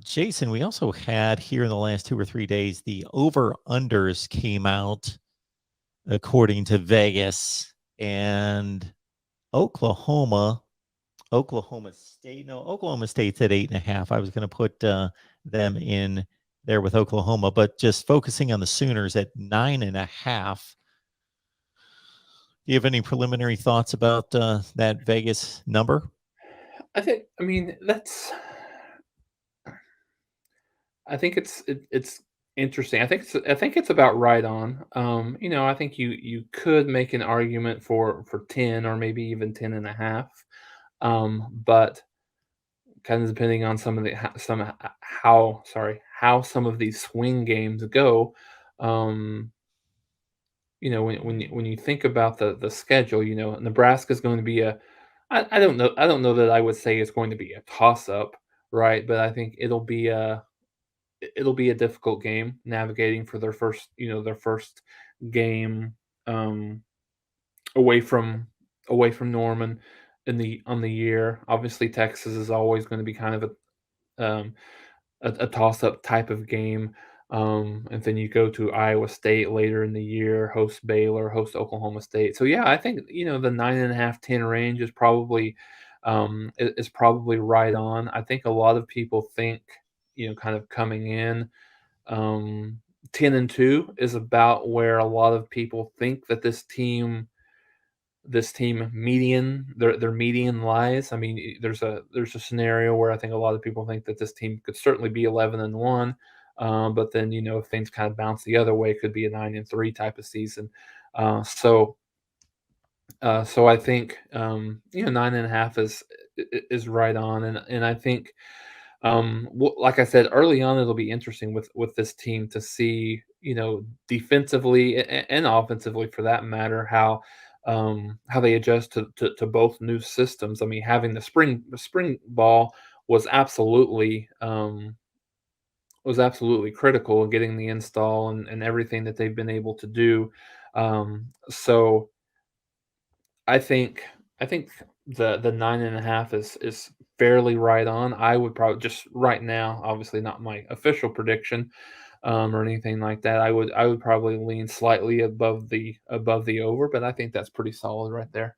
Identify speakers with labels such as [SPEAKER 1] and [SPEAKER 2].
[SPEAKER 1] Jason, we also had here in the last 2 or 3 days, the over-unders came out according to Vegas, and Oklahoma, Oklahoma State. No, Oklahoma State's at 8.5. I was going to put them in there with Oklahoma, but just focusing on the Sooners at 9.5. Do you have any preliminary thoughts about that Vegas number?
[SPEAKER 2] I mean, I think it's interesting. I think it's about right on. I think you could make an argument for 10 or maybe even 10 and a half. But kind of depending on some of the how some of these swing games go. Um, when you think about the schedule, Nebraska is going to be I don't know that I would say it's going to be a toss up, right? But I think it'll be a difficult game navigating for their first game um, away from Norman in the on the year. Obviously, Texas is always going to be kind of a toss up type of game. And then you go to Iowa State later in the year, host Baylor, host Oklahoma State. So yeah, I think the 9.5, 10 range is probably right on. I think a lot of people think kind of coming in, um, 10-2 is about where a lot of people think that this team median their median lies. I mean, there's a scenario where I think a lot of people think that this team could certainly be 11-1, but then if things kind of bounce the other way, it could be a 9-3 type of season. So I think 9.5 is right on, and I think like I said early on, it'll be interesting with this team to see defensively and offensively for that matter how they adjust to both new systems. I mean, having the spring ball was absolutely critical in getting the install and everything that they've been able to do. So I think the 9.5 is fairly right on. I would probably just right now, obviously not my official prediction, or anything like that. I would probably lean slightly above the over, but I think that's pretty solid right there.